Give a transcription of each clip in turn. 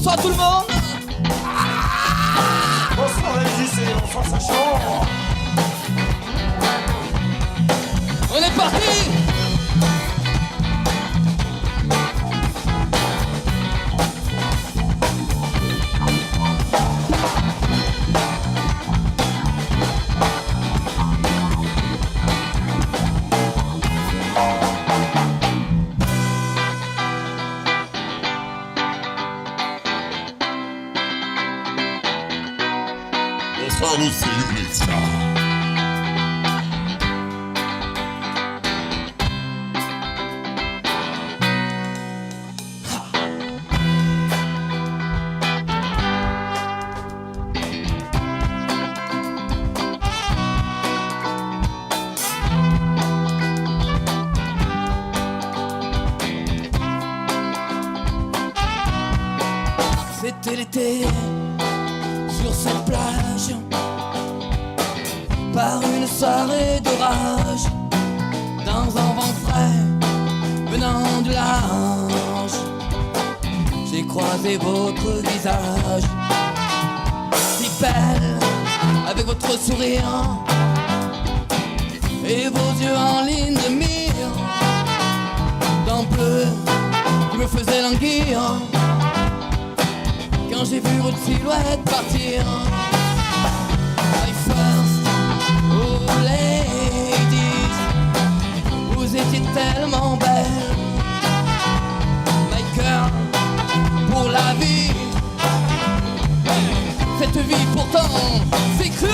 Bonsoir tout le monde. Bonsoir les lycées, bonsoir Sachant. On est parti. Bonsoir, nous c'est Youblitz. C'était l'été sur cette plage, par une soirée d'orage, dans un vent frais venant du large, j'ai croisé votre visage, si belle avec votre sourire et vos yeux en ligne de mire, d'un bleu qui me faisait languir. Quand j'ai vu votre silhouette partir, my first, oh ladies, vous étiez tellement belle, my girl, pour la vie, cette vie pourtant, c'est cruel.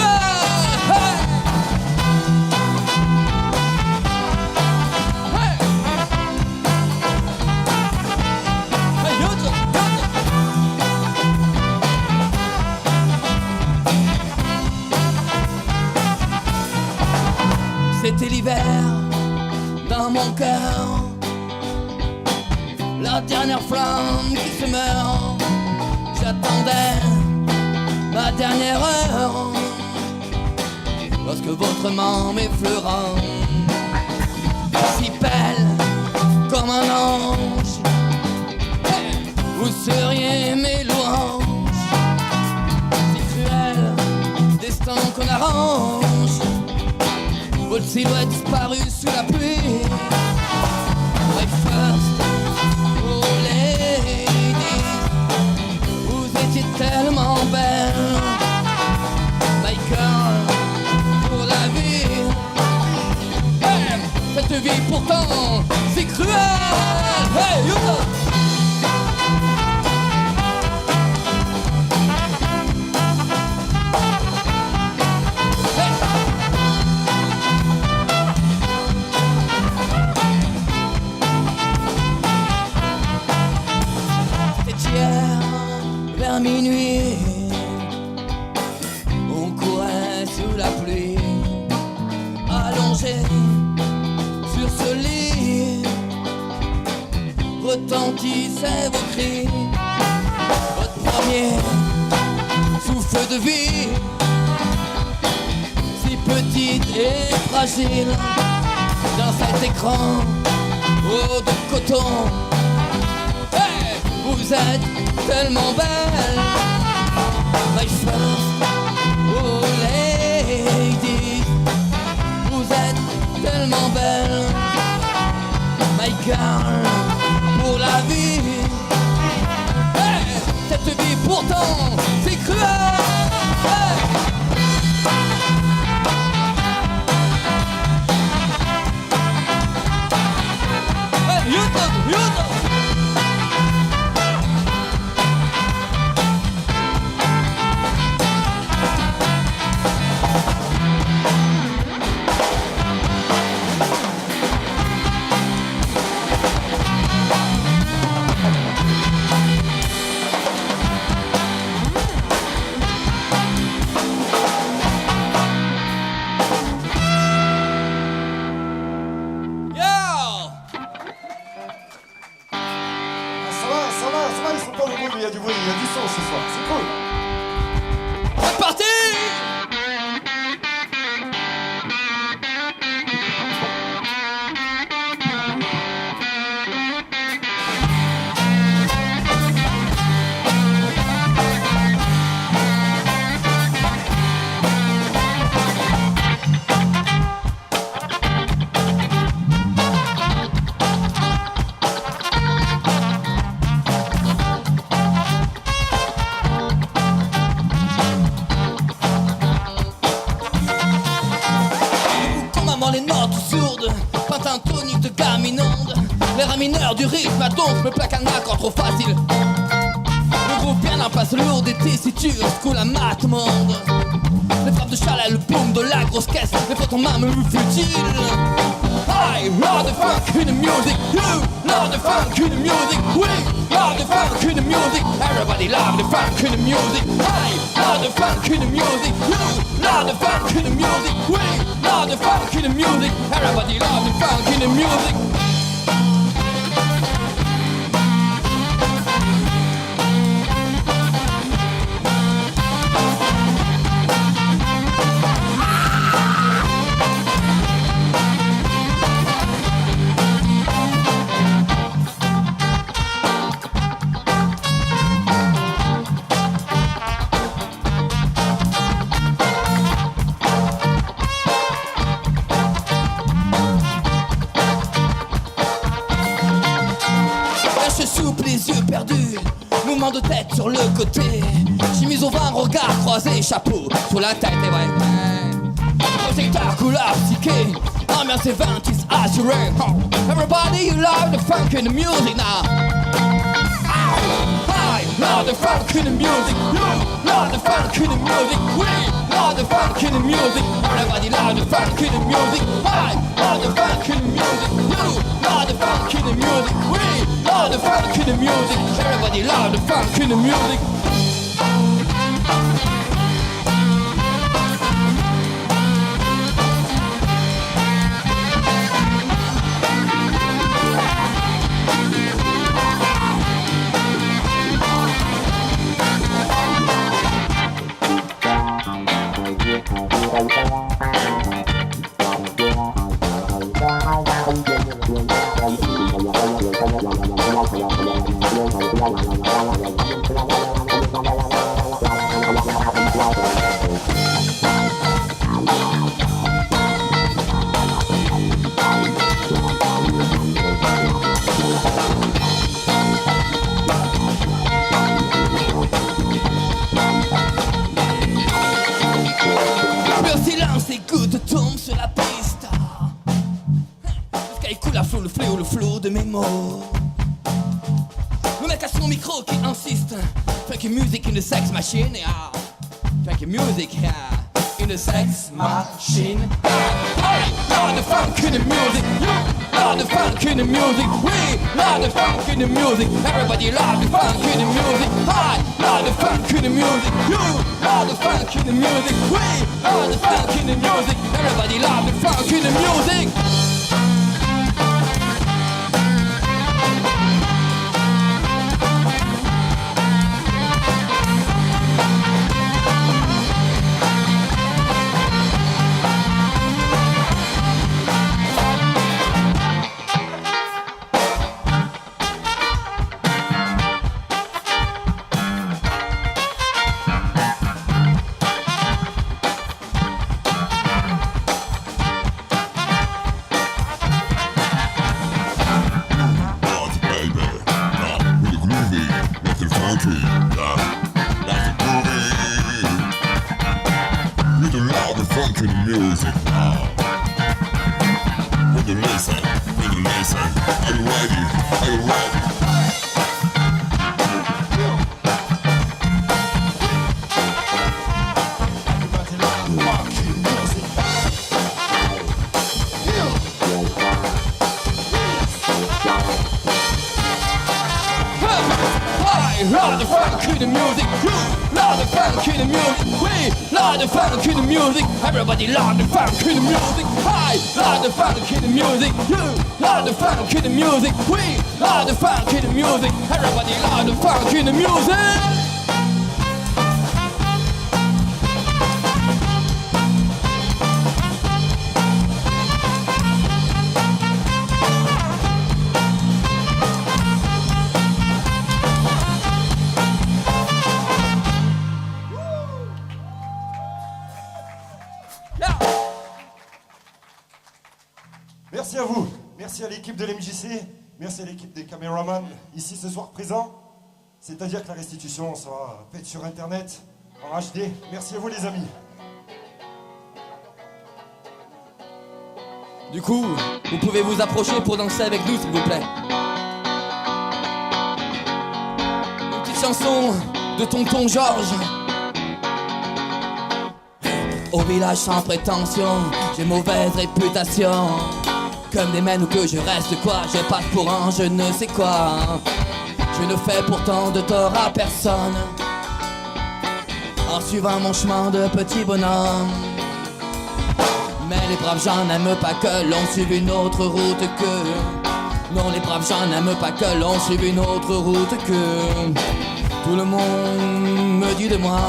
C'était l'hiver dans mon cœur, la dernière flamme qui se meurt. J'attendais ma dernière heure lorsque votre main m'effleura, si belle comme un ange, vous seriez mes louanges, si cruel destin qu'on arrange. Votre silhouette disparue sous la pluie, my first, oh lady, vous étiez tellement belle, my girl, pour la vie, hey, cette vie pourtant, c'est cruel, hey, you know. Vers minuit, on courait sous la pluie, allongé sur ce lit, retentissaient vos cris, votre premier souffle de vie, si petite et fragile, dans cet écran de coton. Vous êtes tellement belle, my first, oh lady, vous êtes tellement belle, my girl, pour la vie, hey, cette vie pourtant, c'est cruel, hey. Hey, you know. Il y a du bruit, il y a du son ce soir, c'est cool. C'est parti. un tonique de gamme inonde les rats mineurs du rythme, donc me plaque un accord trop facile. Le groupe bien en place lourd des tessitures, ce que la mat monde. Les frappes de chalet, le boom de la grosse caisse, les photons main me futiles. I love the funk in the music, you love the funk in the music, we love the funk in the music, everybody love the funk in the music. I love the funk in the music, you love the funk in the music, we love the funk in the music, everybody love the funk in the music. Mouvement de tête sur le côté, chemise au vent, regard croisé, chapeau sur la tête, et ouais. Projecteur couleur psyché, ambiance 20s assurée. Everybody you love the funk in the music now. I love the funk in the music, you love the funk in the music, we love the funk in the music, everybody love the funk in the music. I love the funk in the music, you love the funk in the music, we love the funk in the music, everybody love the funk in the music. Le flot de mes mots. Le mec à son micro qui insiste. Funky music in the sex machine, yeah. Funky music, yeah. In the sex machine. I love the funk in the music. You love the funk in the music. We love the funk in the music. Everybody love the funk in the music. I love the funk in the music. You love the funk in the music. We love the funk in the music. Everybody love the funk in the music. Love the funk in the music, you love the funk in the music, we love the funk in the music, everybody love the funk in the music. I love the funk in the music, you love the funk in the music, we love the funk in the music, everybody love the funk in the music. Merci à vous, merci à l'équipe de l'MJC, merci à l'équipe des caméramans ici ce soir présents. C'est-à-dire que la restitution sera faite sur internet, en HD. Merci à vous les amis. Du coup, vous pouvez vous approcher pour danser avec nous, s'il vous plaît. Une petite chanson de Tonton Georges. Au village sans prétention, j'ai mauvaise réputation. Comme des mènes ou que je reste quoi, je passe pour un je ne sais quoi. Je ne fais pourtant de tort à personne en suivant mon chemin de petit bonhomme. Mais les braves gens n'aiment pas que l'on suive une autre route que. Non, les braves gens n'aiment pas que l'on suive une autre route que. Tout le monde me dit de moi,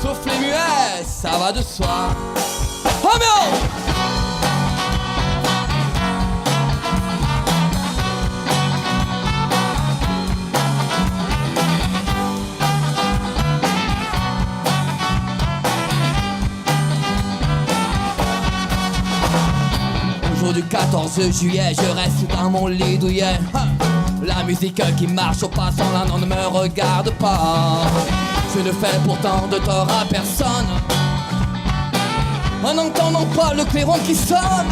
sauf les muets, ça va de soi. Ambiance! Jour du 14 juillet, je reste dans mon lit douillet. La musique qui marche au passant là non, ne me regarde pas. Je ne fais pourtant de tort à personne en n'entendant pas le clairon qui sonne.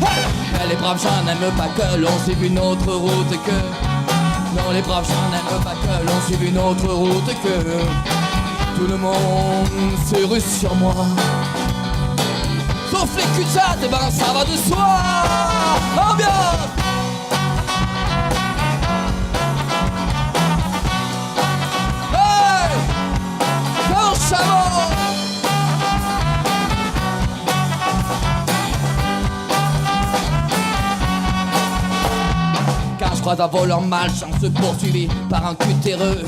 Mais les braves gens n'aiment pas que l'on suive une autre route que. Non, les braves gens n'aiment pas que l'on suive une autre route que. Tout le monde se rue sur moi, sauf les cul-de-sac, eh ben ça va de soi. Ambiance! Hey! Quand chameau! Car je crois avoir leur malchance poursuivi par un cutéreux.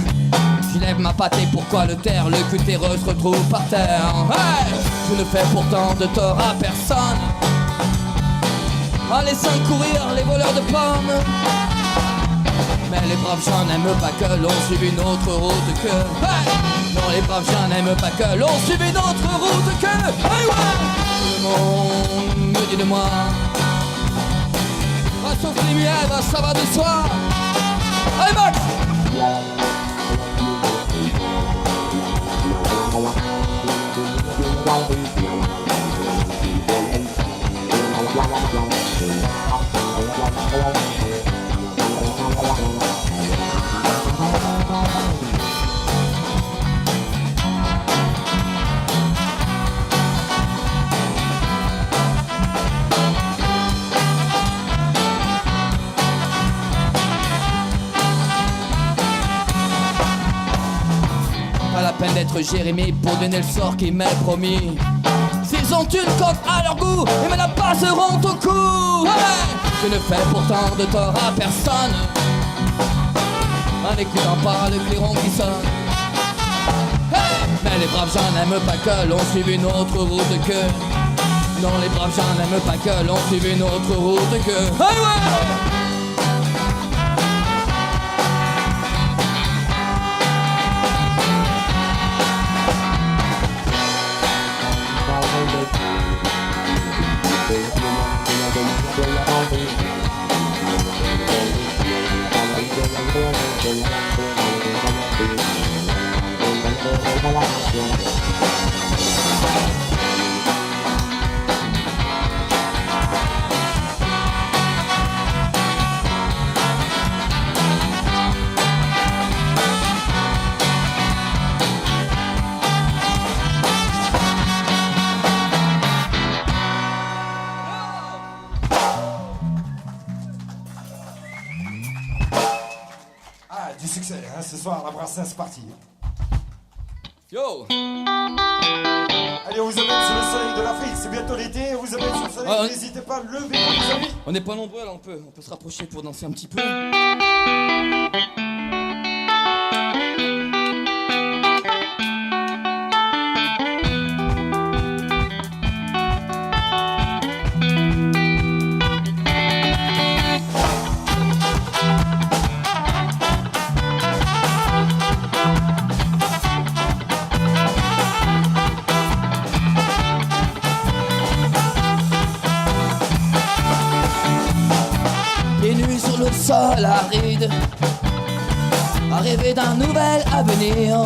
Je lève ma patte et pourquoi le taire? Le cutéreux se retrouve par terre. Hey! Je ne fais pourtant de tort à personne en laissant courir les voleurs de pommes. Mais les braves gens n'aiment pas que l'on suive une autre route que. Hey! Non, les braves gens n'aiment pas que l'on suive une autre route que. Hey, ouais! Tout le monde me dit de moi, ah, sauf les muets, bah, ça va de soi. Allez, Max! Pas la peine d'être Jérémie pour donner le sort qui m'est promis. S'ils ont une coque à leur goût, ils me la passeront au cou. Hey! Je ne fais pourtant de tort à personne en n'écoutant pas le clairon qui sonne. Hey! Mais les braves gens n'aiment pas que l'on suive une autre route que. Non, les braves gens n'aiment pas que l'on suive une autre route que. Hey, ouais! Du succès, hein, ce soir, la brassin, c'est parti. Yo! Allez, on vous amène sur le soleil de l'Afrique, c'est bientôt l'été, on vous amène sur le soleil, Ouais. n'hésitez pas, levez-vous les amis. On n'est pas nombreux là, on peut se rapprocher pour danser un petit peu. Pieds nus sur le sol aride, à rêver d'un nouvel avenir.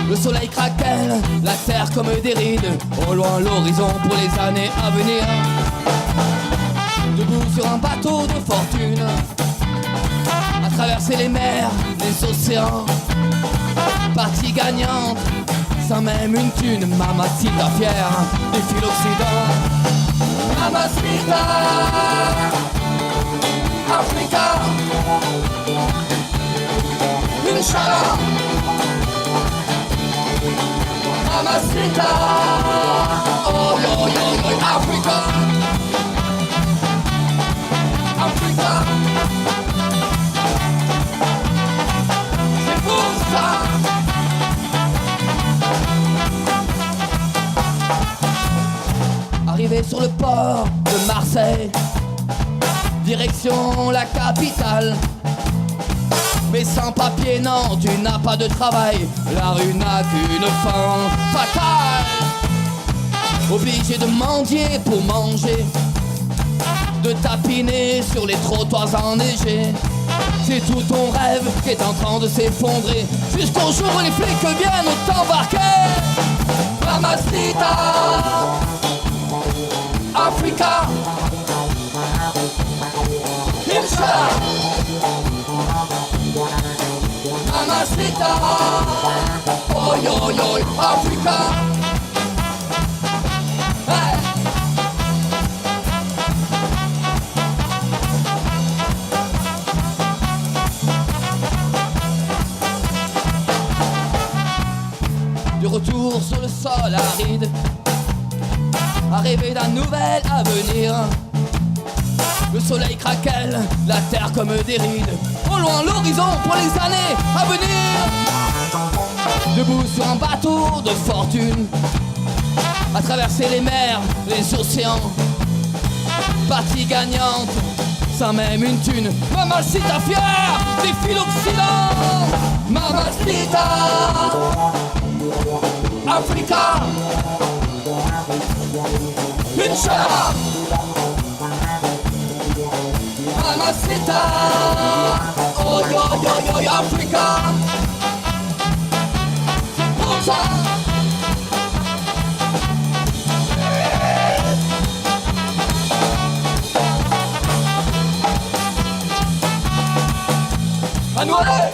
Le soleil craquelle, la terre comme des rides. Au loin l'horizon pour les années à venir. Debout sur un bateau de fortune, à traverser les mers, les océans. Partie gagnante, sans même une thune. Mamacita fière des fils occidentaux. Mamacita Africa, Inch'Allah. Mamacita, oh yo yo yo, Africa, Africa. C'est pour ça. Arrivé sur le port de Marseille, direction la capitale. Mais sans papier, non, tu n'as pas de travail. La rue n'a qu'une fin fatale. Obligé de mendier pour manger, de tapiner sur les trottoirs enneigés. C'est tout ton rêve qui est en train de s'effondrer, jusqu'au jour où les flics viennent t'embarquer. Mamacita Africa, Inch'Allah. Mamacita, oh yo yo, Africa. Hey. Du retour sur le sol aride, à rêver d'un nouvel avenir. Le soleil craquelle, la terre comme des rides. Au loin l'horizon pour les années à venir. Debout sur un bateau de fortune, à traverser les mers, les océans. Partie gagnante, sans même une thune. Mamacita fière des fils d'Occident. Mamacita Africa, Inch'Allah. Mamacita, oh yo yo yo, Africa. Comme ça. À nous aller.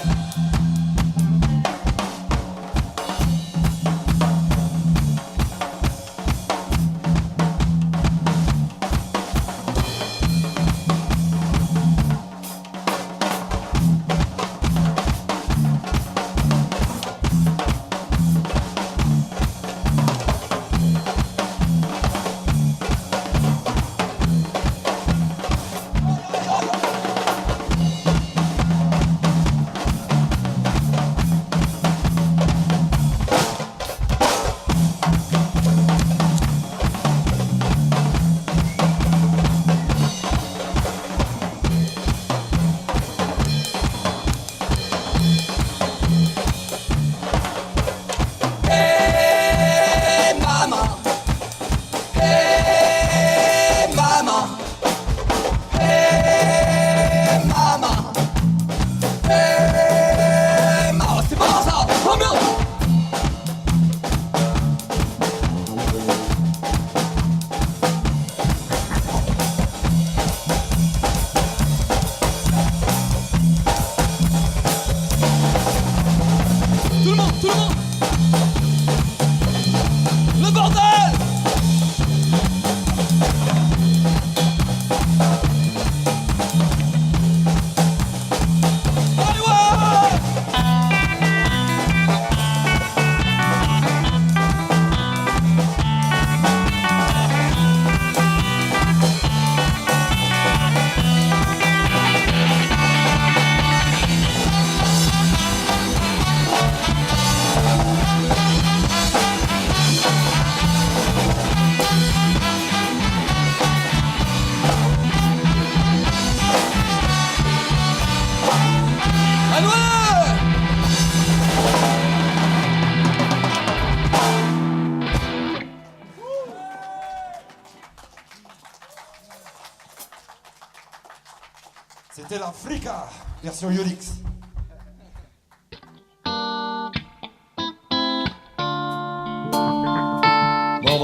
C'était l'Africa, version Yolix.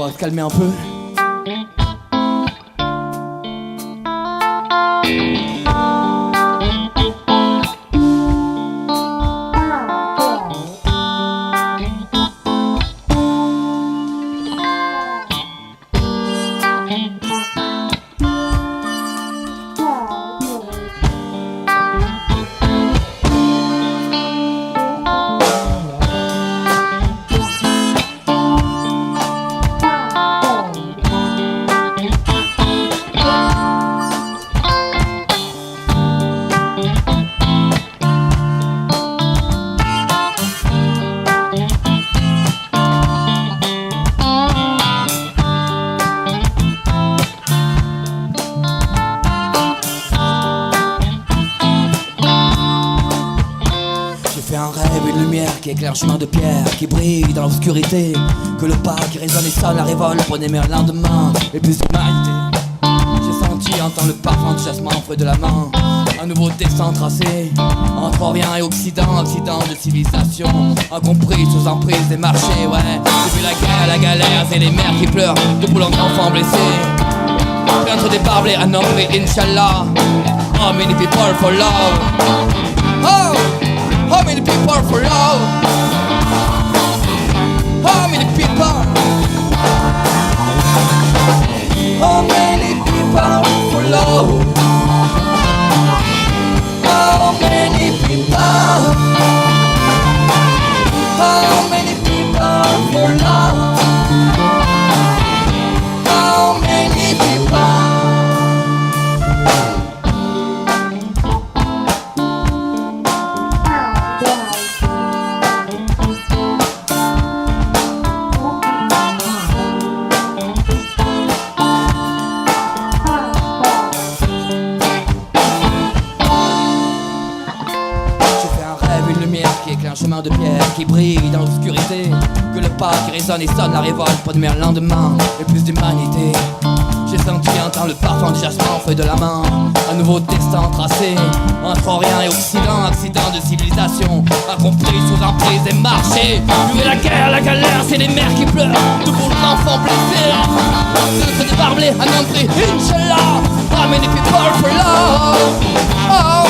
On va se calmer un peu. Qui éclaire un chemin de pierre, qui brille dans l'obscurité, que le pas qui résonne et sonne la révolte pour aimer un lendemain et plus d'humanité. J'ai senti, entends le parfum du jasmin au feu de la main, un nouveau dessin tracé entre Orient et Occident, accident de civilisation, incompris sous emprise des marchés, ouais. Depuis la guerre, la galère, c'est les mères qui pleurent de boulons d'enfants blessés. Entre des barblés, un homme et Inch'Allah. Oh, many people for love. Oh! How many people for love? How many people? How many people for love? How many people? How many people for love? How many people? Un chemin de pierre qui brille dans l'obscurité, que le pas qui résonne et sonne la révolte pour demain un lendemain et plus d'humanité. J'ai senti entendre le parfum du jasmin au feu de la main, un nouveau destin tracé entre Orient et Occident, accident de civilisation, incompris sous emprise des marchés. Vu la guerre, la galère, c'est les mères qui pleurent de pauvres enfants blessés. D'autres des barblés, un homme pris, Inch'Allah. How many people for love? Oh,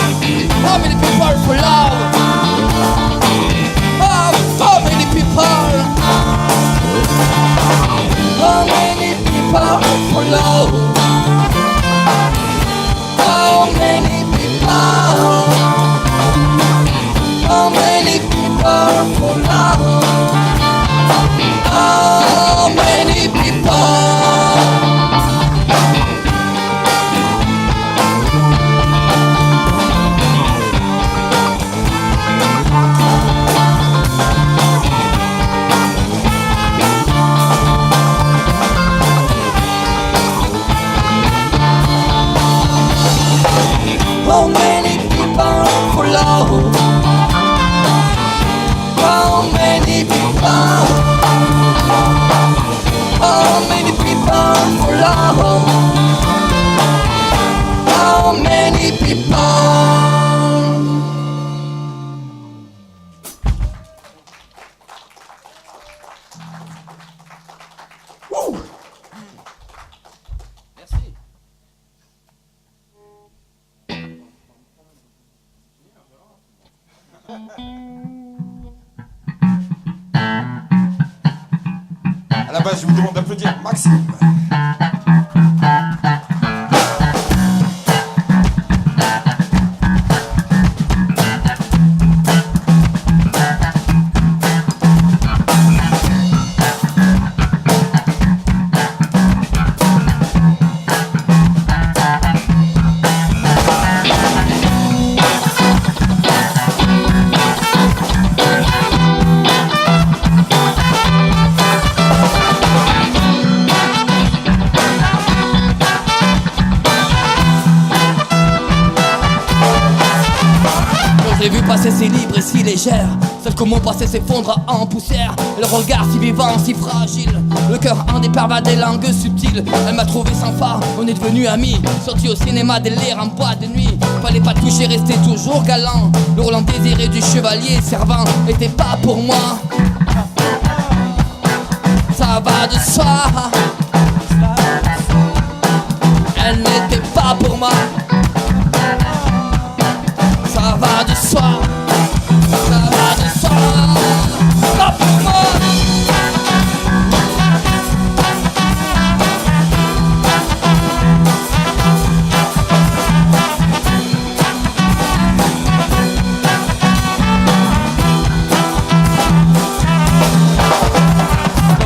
how many people for love? How many people? How many people for love? How many people? How many people for love? How many people? How many people for love? How many people? How many people for love? How many people? Woo! Merci. À la base, je vous demande d'applaudir Maxime. J'ai vu passer si libre et si légère, celle que mon passé s'effondre en poussière. Le regard si vivant, si fragile, le cœur indéparvable des langues subtiles. Elle m'a trouvé sans phare, on est devenus amis. Sorti au cinéma, délire en boîte de nuit. Fallait pas toucher, rester toujours galant. Le Roland désiré du chevalier servant était pas pour moi. Ça Ça va de soi. Elle n'était pas pour moi. Ça va de soi. Ça va de soi. Pas pour moi.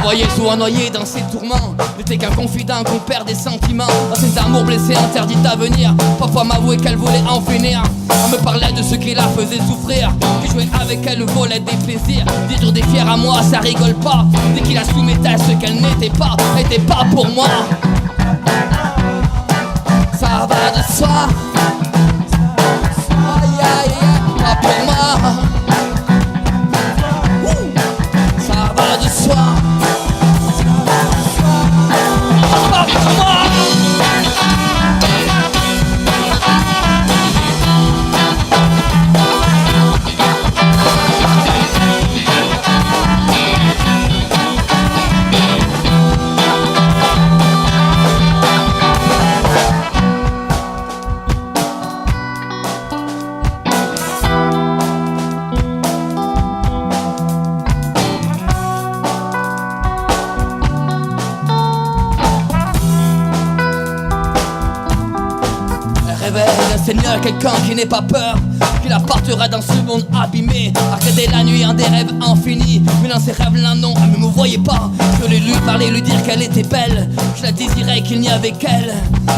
Voyez souvent noyé dans ses tourments. N'était qu'un confident qu'on perd des sentiments. Dans ses amours blessés interdits à venir. Parfois m'avouait qu'elle voulait en finir. On me parlait de ce qui la faisait souffrir. Qui jouait avec elle volait des plaisirs. Des jours des fiers à moi ça rigole pas. Dès qu'il la soumettait à ce qu'elle n'était pas pour moi. Ça va de soi. Aïe aïe aïe, pas pour moi. Ça va de soi. Seigneur, quelqu'un qui n'ait pas peur, qui la portera dans ce monde abîmé. Arcadé la nuit, un des rêves infinis. Mais dans ses rêves, l'un non, elle ne me voyait pas. Je voulais lui parler, lui dire qu'elle était belle. Je la désirais, qu'il n'y avait qu'elle.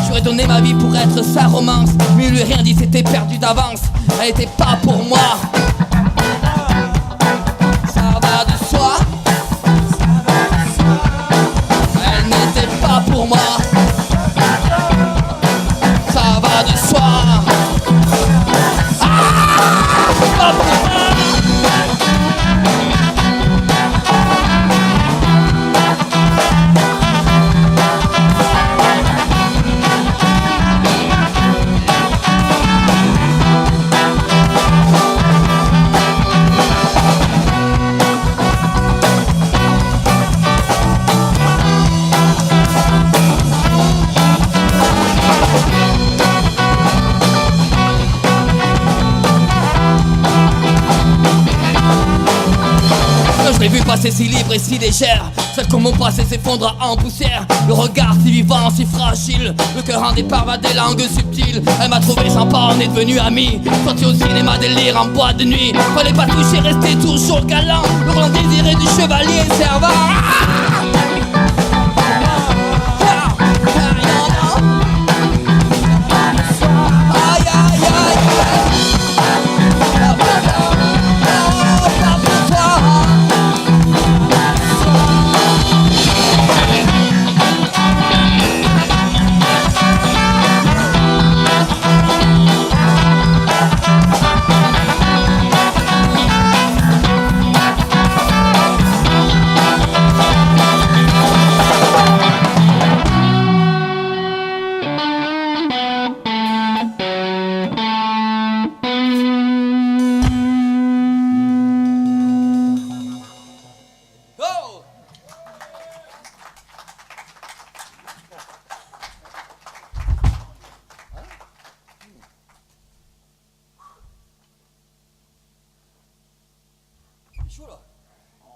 J'aurais donné ma vie pour être sa romance. Mais il lui rien dit, c'était perdu d'avance. Elle était pas pour moi. Ça va de soi. Elle n'était pas pour moi. Ça va de soi. Pas pour moi. Je l'ai vu passer si libre et si légère. Celle que mon passé s'effondre en poussière. Le regard si vivant, si fragile. Le cœur en départ va des langues subtiles. Elle m'a trouvé sympa, on est devenus amis. Sorti au cinéma, délire en boîte de nuit. Fallait pas toucher, rester toujours galant. Le grand désiré du chevalier servant. Aïe aïe aïe.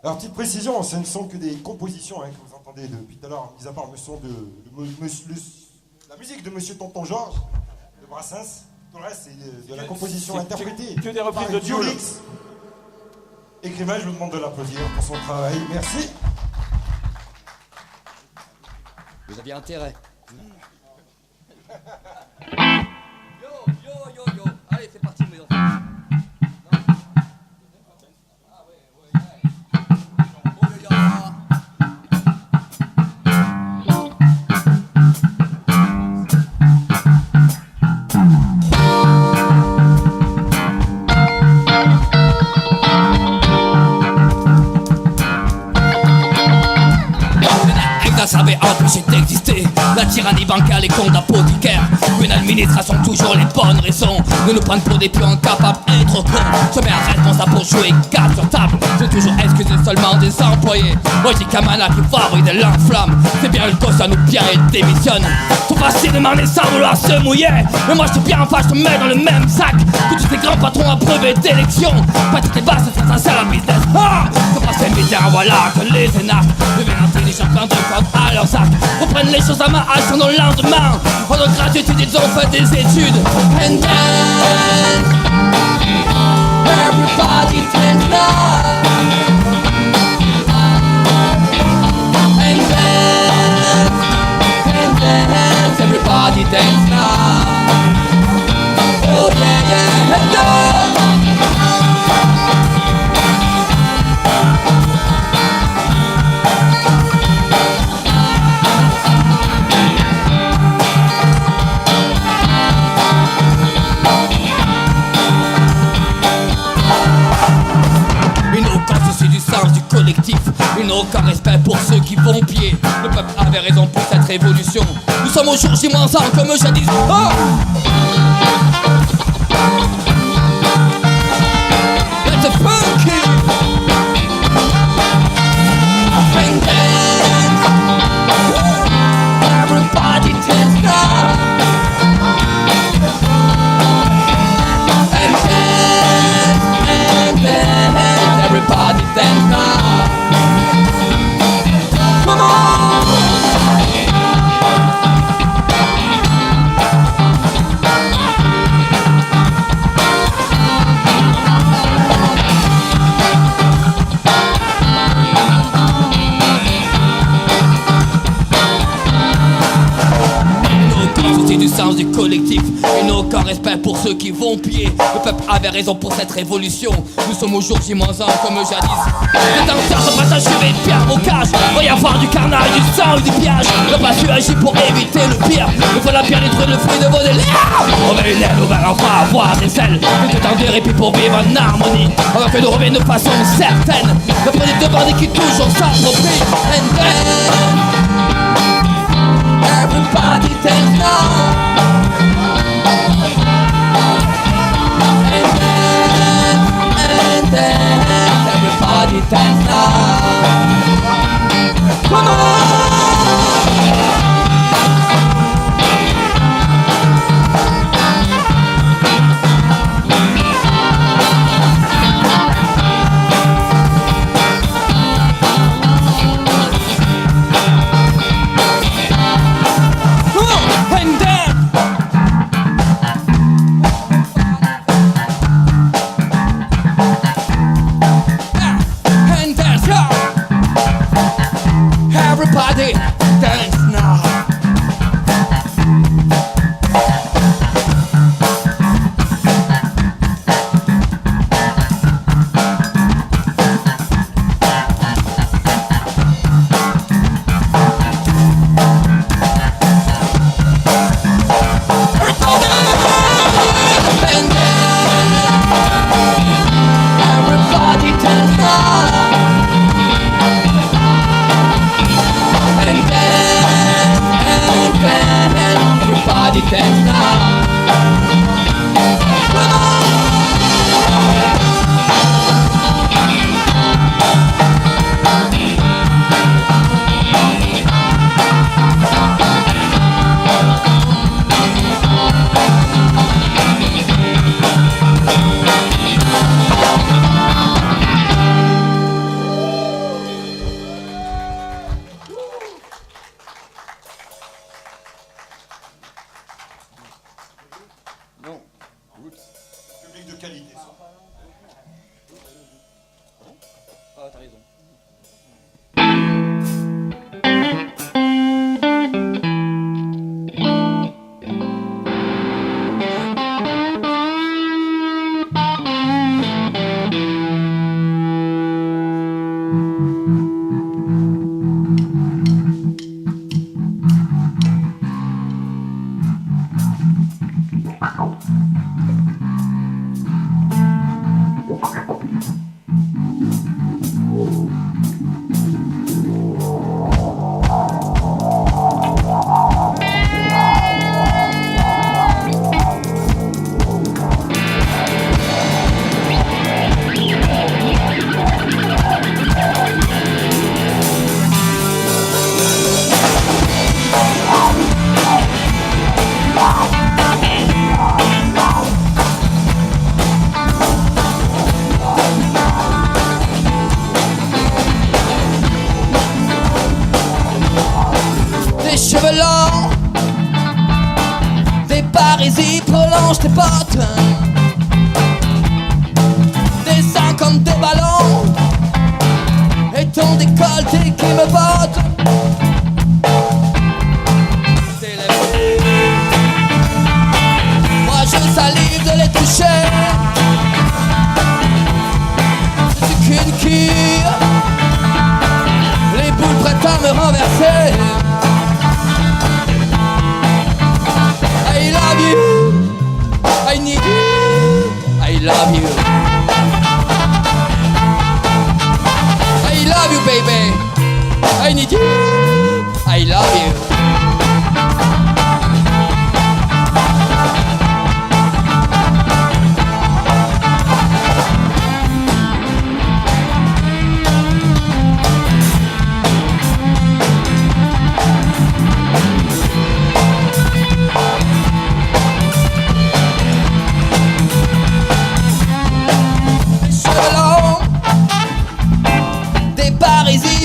Alors, petite précision, ce ne sont que des compositions que vous entendez depuis tout à l'heure, mis à part le son de la musique de Monsieur Tonton Georges, de Brassens. Tout le reste, c'est de la composition interprétée que des reprises par de Diolix. Diolix. Écrivain, je vous demande de l'applaudir pour son travail. Merci. Vous aviez intérêt. Yo. Allez, c'est parti, mes enfants. savait empêcher d'exister. La tyrannie paradis bancal et comptes d'apothicaire. Une administration toujours les bonnes raisons de nous prendre pour des pions incapables et trop cons. Je mets un responsable pour jouer 4 sur table. J'ai toujours excusé seulement des employés. Moi j'ai Kamala qui fabrique de l'enflamme. C'est bien le gosse à nous bien et démissionne. Trop facile de m'en sans vouloir se mouiller. Mais moi je suis bien en face, je te mets dans le même sac que tous ces grands patrons à brevet d'élection. Pas toutes les bases, c'est sincère la business. Ah, faut passer le métier, voilà que les énarques deviennent intelligents, plein de cordes à leurs sacs. Reprennent les choses à ma hache dans le lendemain. Pendant gratuité, ils ont fait des études. And then everybody dance now. And dance, everybody dance now. Oh yeah, yeah, and dance. Collectif, ils n'ont aucun respect pour ceux qui vont pied. Le peuple avait raison pour cette révolution. Nous sommes au jour J-1 comme jadis. Oh, let's funky. And dance. Everybody dance now. And dance, everybody dance now. Come on! Du sens du collectif, et n'a aucun respect pour ceux qui vont piller. Le peuple avait raison pour cette révolution. Nous sommes au jour J-1 comme jadis. Les danseurs sont pas achevés de pierre au cage. Va y avoir du carnage, du sang ou du pillage. Le pas su agir pour éviter le pire. Il faut la pierre détruire le fruit de vos délires. On va une aile, on va enfin avoir des ailes. Mais tout en de répit pour vivre en harmonie. Avant que nous revienne de façon certaine. Le produit de bandits qui toujours s'approprie. And then everybody dance now. And then everybody dance now. Come on. Everybody dance now. Everybody dance now. Everybody dance now. Public de qualité. Ah, t'as raison. parisis prolongent tes potes. Des seins comme des ballons et ton décolleté qui me botte. Tes lèvres, moi je salive de les toucher. Je suis qu'une quille, les boules prêtes à me renverser. I love you, I need you, I love you. I love you baby, I need you, I love you.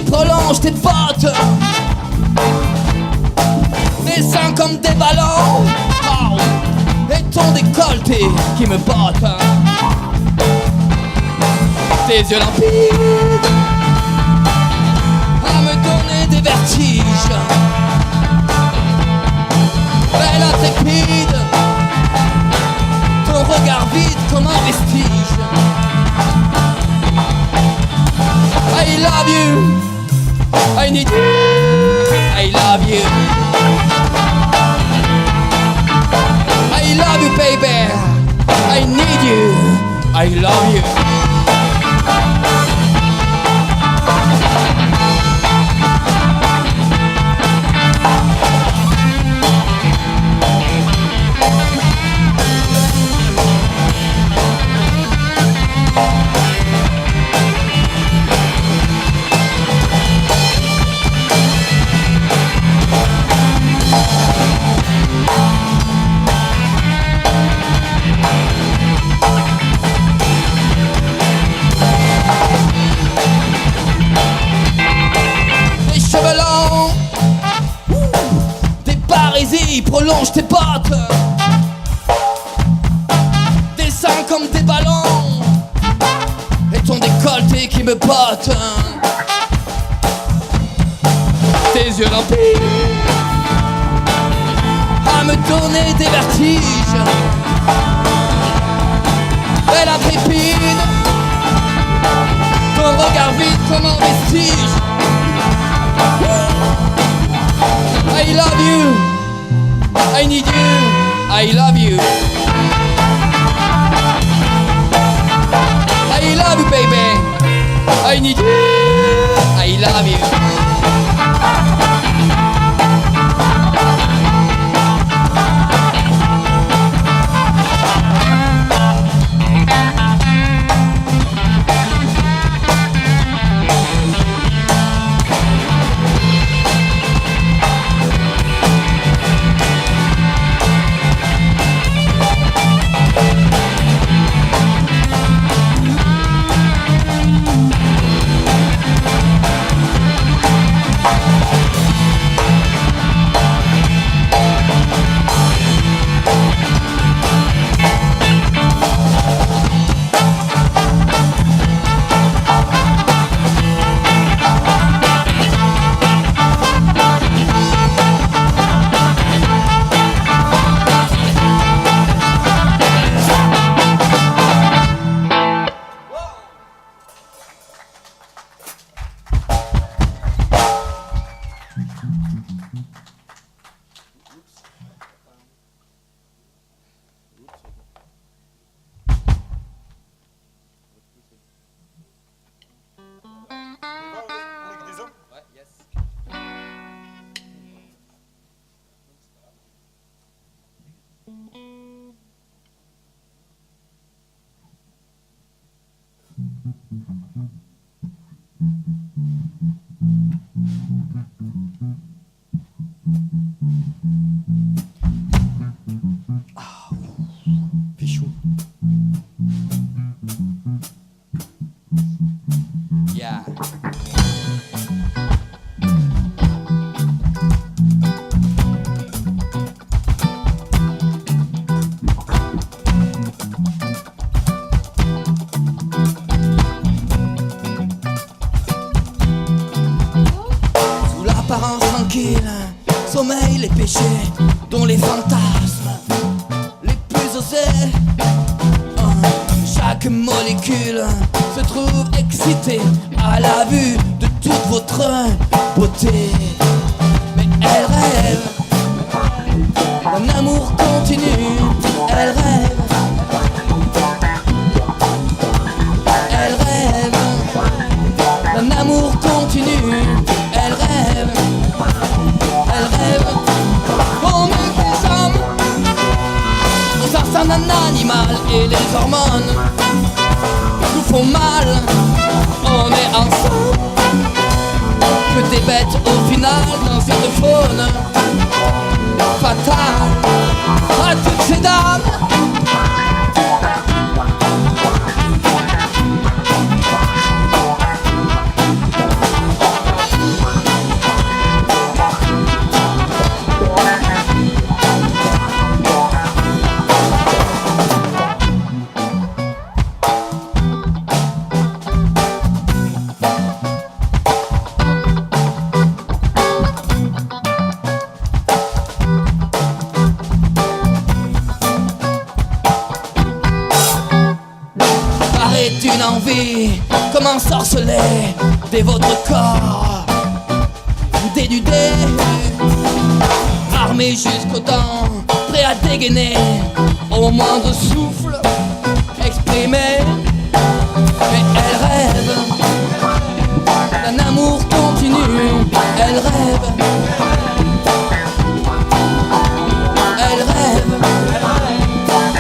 Prolonge tes potes, des seins comme des ballons, oh, et ton décolleté qui me botte. Tes yeux limpides à me donner des vertiges. Belle intrépide, ton regard vide comme un vestige. I love you, I need you, I love you. I love you baby, I need you, I love you. Prolonge tes potes, des seins comme des ballons et ton décolleté qui me botte. Tes yeux limpides à me donner des vertiges. Belle intrépide, ton regard vide comme un vestige. I love you, I need you, I love you. I love you baby, I need you, I love you. Chaque molécule se trouve excitée à la vue de toute votre beauté. Mais elle rêve d'un amour continu. Elle rêve. Elle rêve d'un amour continu. Elle rêve. Elle rêve. On est des hommes aux instincts d'un animal et les hormones nous font mal. On est ensemble que des bêtes au final dans cette faune fatale à toutes ces dames. Une envie comme un sorcelet dès votre corps dénudé, armé jusqu'aux dents, prêt à dégainer au moindre souffle exprimé. Mais elle rêve d'un amour continu. Elle rêve. Elle rêve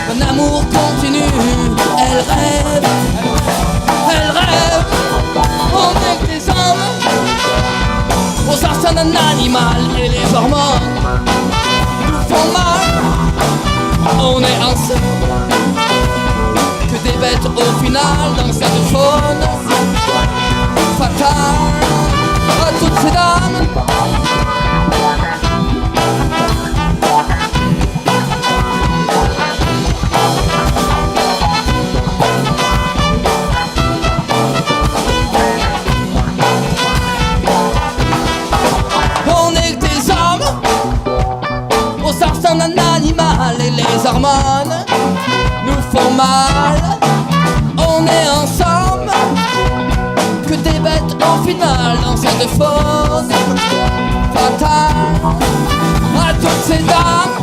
d'un amour continu. Elle rêve. Elle rêve. On est des hommes aux instincts d'un animal et les hormones nous font mal. On est ensemble que des bêtes au final dans cette faune fatale à toutes ces dames. Un animal et les hormones nous font mal. On est ensemble que des bêtes au final dans cette faune fatale à toutes ces dames.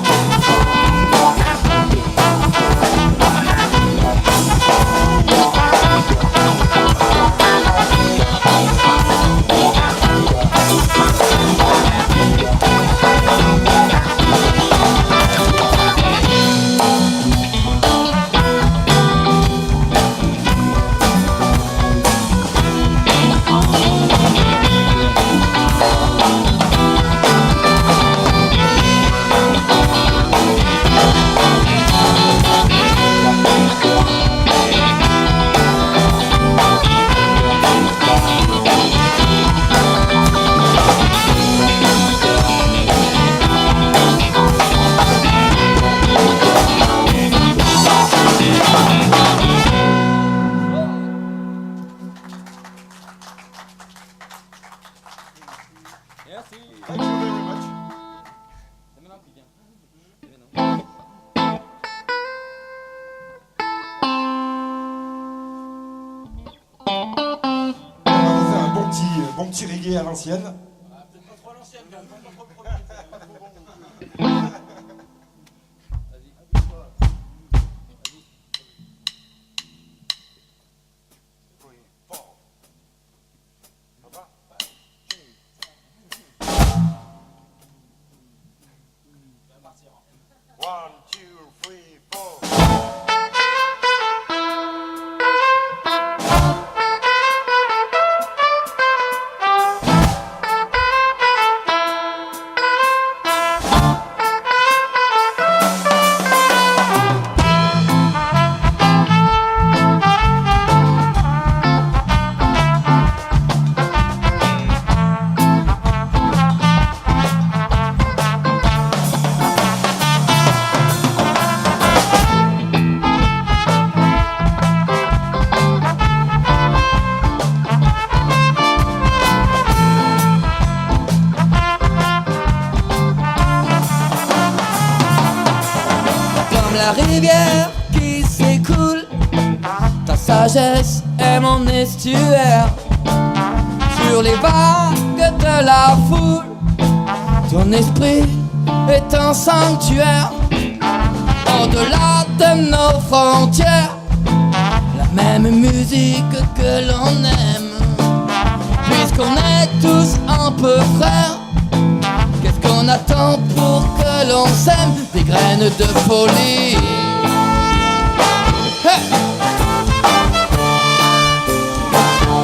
Thank you very much. On va vous faire un bon petit reggae à l'ancienne. Peut-être pas trop à l'ancienne, quand même, pas trop bon. One, two, three, four. La rivière qui s'écoule, ta sagesse est mon estuaire. Sur les vagues de la foule, ton esprit est un sanctuaire. Au-delà de nos frontières, la même musique que l'on aime. Puisqu'on est tous un peu frères, qu'est-ce qu'on attend pour que l'on s'aime? Des graines de folie. Hey!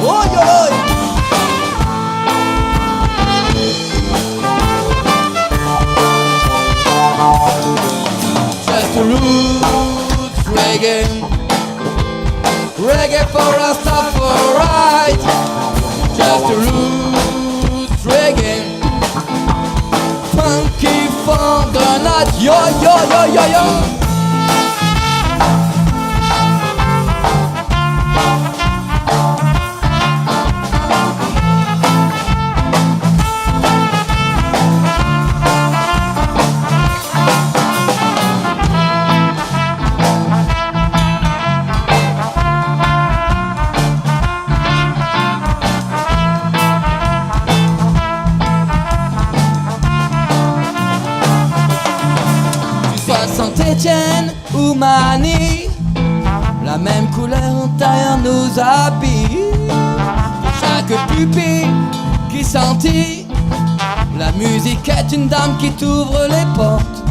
Oh, yo, yo. Just a roots reggae, reggae for Rastafari. Just a roots reggae, funky for the night. Yo yo yo yo yo. Saint-Étienne ou Manille, la même couleur intérieure nous habille. Pour chaque pupille qui sentit, la musique est une dame qui t'ouvre les portes.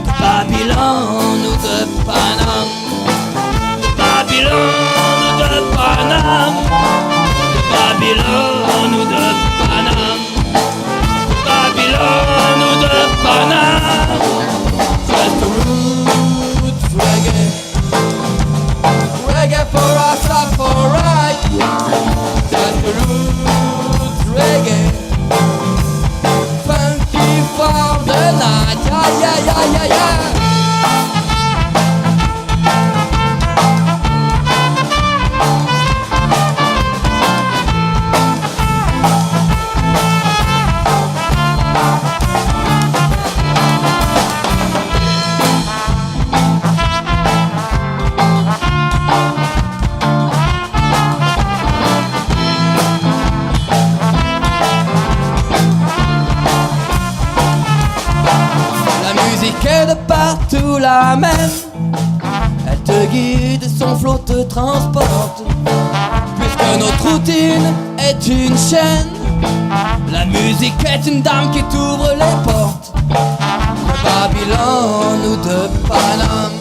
De Babylone ou de Paname, de Babylone ou de Paname, de Babylone ou de Paname, de Babylone ou de Paname. Just a roots reggae, reggae for us, for right. Just a roots reggae, funky for the night. Yeah, yeah, yeah, yeah, yeah. De partout la même, elle te guide, son flot te transporte. Puisque notre routine est une chaîne, la musique est une dame qui t'ouvre les portes. De Babylone ou de Paname,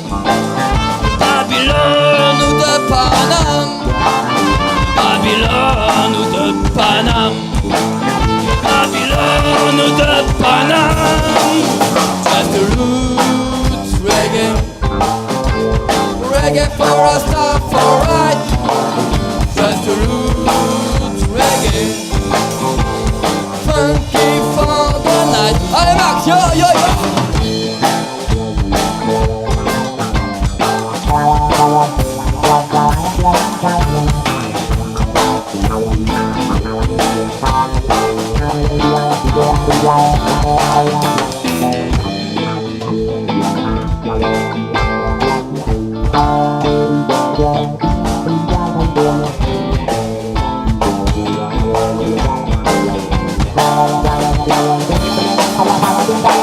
de Babylone ou de Paname, Babylone ou de Paname, Babylone ou de Paname. Just a roots reggae, reggae for us, for right. Just a roots reggae, funky for the night. Allez Max, yo yo yo.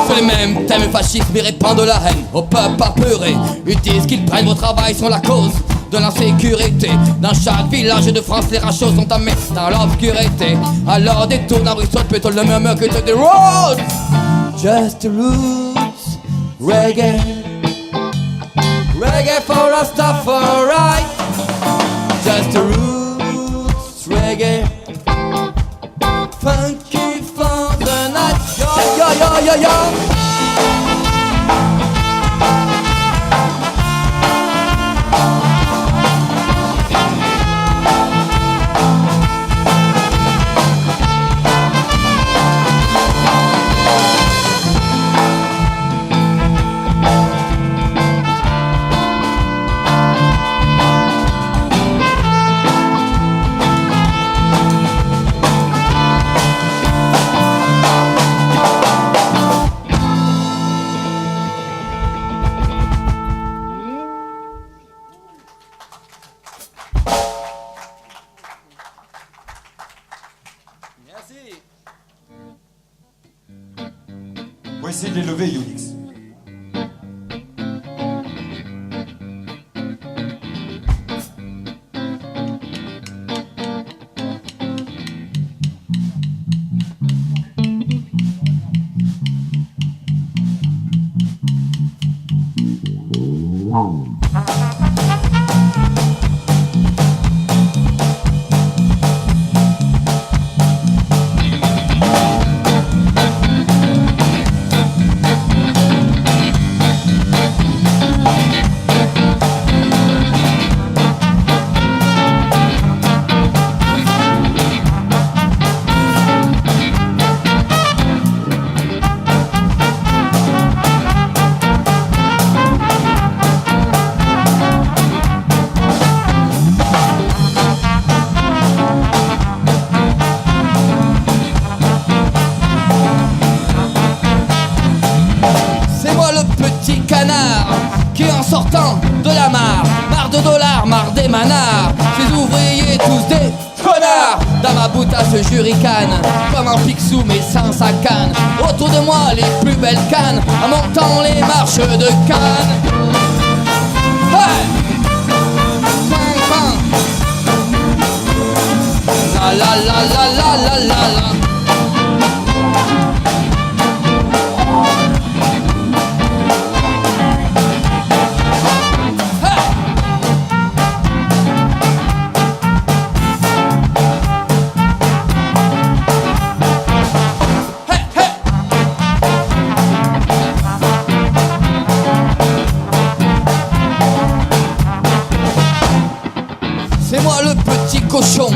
C'est les mêmes thèmes fascistes mais répandent la haine au peuple apeuré. Ils disent qu'ils prennent au travail sur la cause de l'insécurité. Dans chaque village de France, les rachos sont à mettre dans l'obscurité. Alors détourne un ruisseau de pétrole, le murmure que te déroule. Just roots reggae, reggae for Rastafari. Just roots reggae, funky for the night. Yo yo yo yo yo. les lever, Yolix. Qui en sortant de la marre de dollars, marre des manards, ces ouvriers tous des connards. Dans ma boutasse je ricane, comme un picsou mais sans sa canne. Autour de moi les plus belles cannes, en montant les marches de Cannes. Hey! Ping, ping. La la la la la la la la. C'est moi le petit cochon,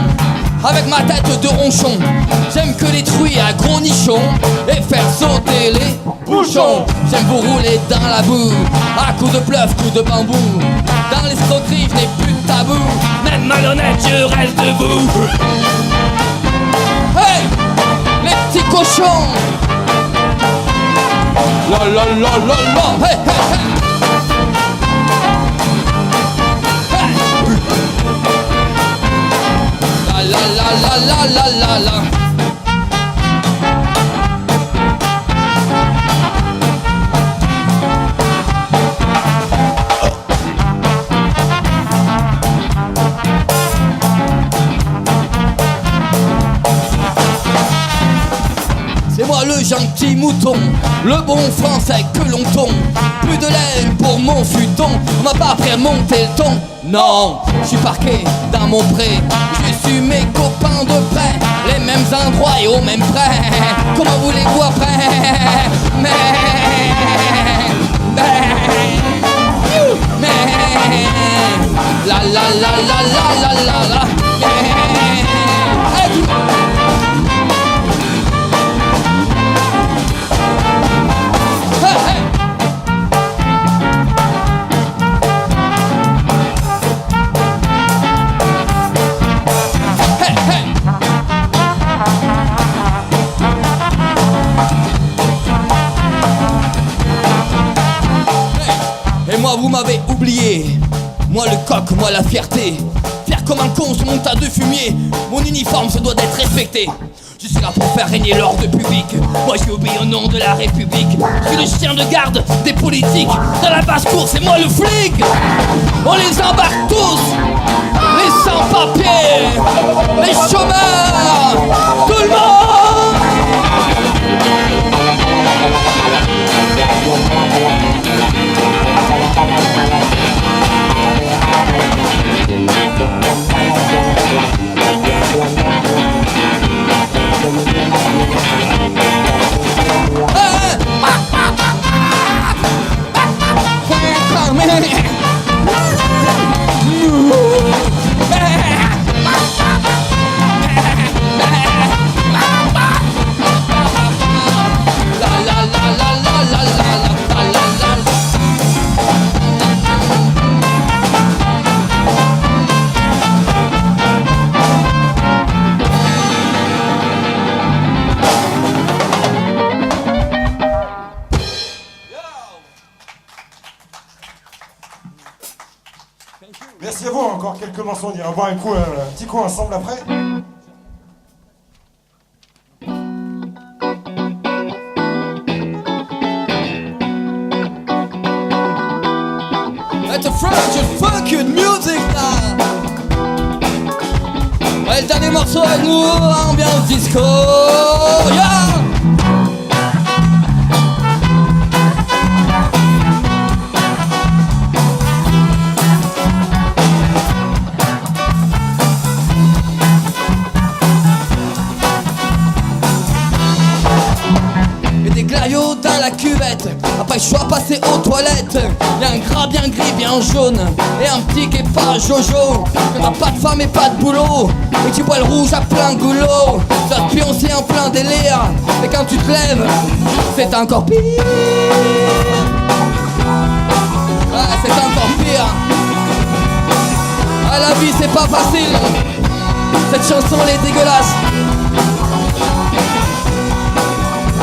avec ma tête de ronchon. J'aime que les truies à gros nichons et faire sauter les bouchons. J'aime vous rouler dans la boue, à coups de bluff, coups de bambou. Dans l'escroquerie je n'ai plus de tabou, même malhonnête je reste debout. Hey, les petits cochons. La la la la la. Hey, hey, hey. La la la la la la. C'est moi le gentil mouton, le bon français que l'on tombe. Plus de l'aile pour mon futon, on m'a pas fait monter le ton. Non, je suis parqué dans mon pré, je suis mes copains de près, les mêmes endroits et au même près. Comment voulez-vous après? Mais la la la la la la la la. Et moi vous m'avez oublié, moi le coq, moi la fierté. Fier comme un con sur mon tas de fumier, mon uniforme se doit d'être respecté. Je suis là pour faire régner l'ordre public, moi je obéis au nom de la République. Je suis le chien de garde des politiques, dans la basse-cour c'est moi le flic. On les embarque tous, les sans-papiers, les chômeurs, tout le monde. Merci à vous, encore quelques morceaux, on ira boire un petit coup ensemble après. Get the French and fucking music now. Ouais, le dernier morceau avec nous, ambiance disco. Yeah. Glaio dans la cuvette, après je sois passé aux toilettes. Y'a un gras bien gris, bien jaune, et un petit qui est pas Jojo. Quand t'as pas de femme et pas de boulot, et tu bois le rouge à plein goulot, ça te pioncer en plein délire. Et quand tu te lèves, c'est encore pire. Ouais, c'est encore pire. Ah, la vie c'est pas facile. Cette chanson elle est dégueulasse.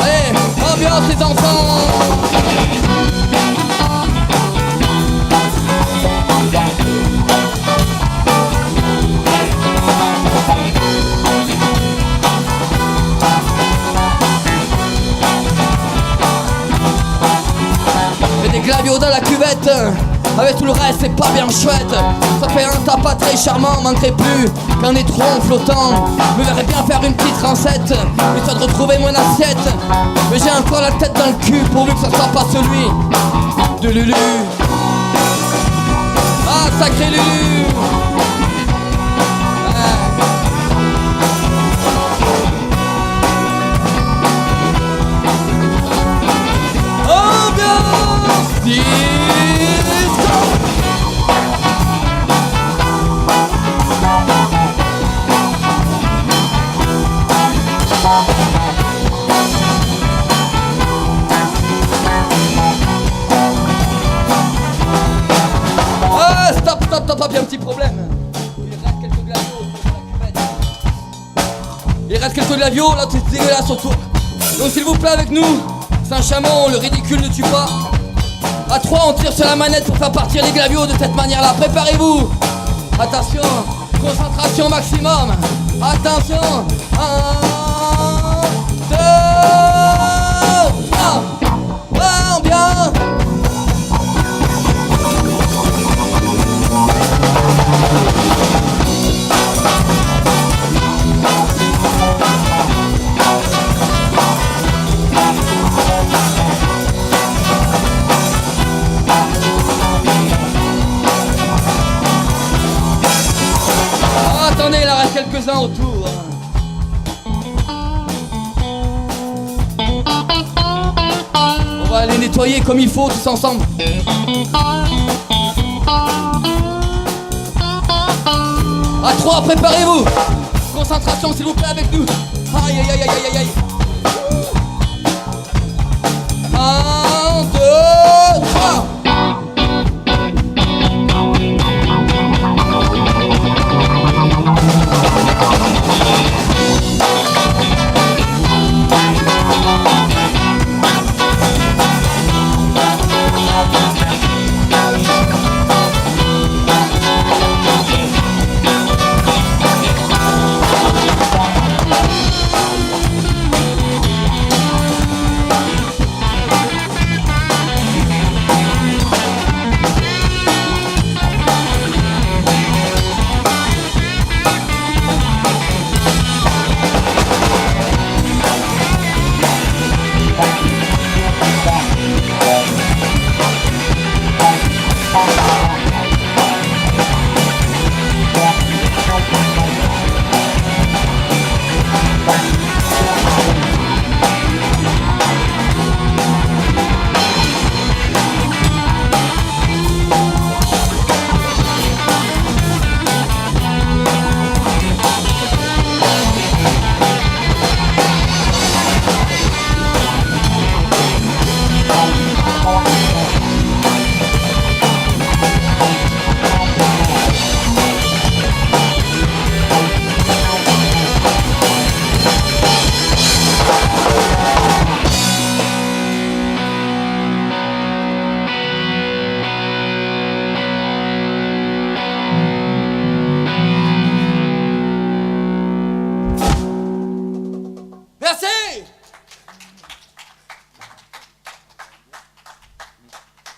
Allez, ambiance les enfants. Et des glaviots dans la cuvette. Avec tout le reste c'est pas bien chouette. Ça fait un tapas très charmant. Manquerait plus qu'un étron flottant. Me verrais bien faire une petite rincette, histoire de retrouver mon assiette. Mais j'ai encore la tête dans le cul, pourvu que ça soit pas celui de Lulu. Ah, sacré Lulu. Ambiance disco. Ah, stop, il y a un petit problème. Il reste quelques glavios sur la cuvette. Il reste quelques glavios, là c'est dégueulasse autour. Donc s'il vous plaît avec nous, Saint-Chamond, le ridicule ne tue pas. À 3 on tire sur la manette pour faire partir les glavios de cette manière-là. Préparez-vous. Attention, concentration maximum. Attention. 1, 2, 3. Ambiance. Attendez, il en reste quelques-uns autour. On va les nettoyer comme il faut tous ensemble. À 3, préparez-vous. Concentration s'il vous plaît avec nous. Aïe aïe aïe aïe aïe aïe. 1, 2, 3.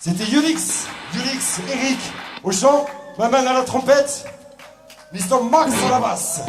C'était Unix Yulix, Eric au chant, Maman à la trompette, Mr. Max à la basse.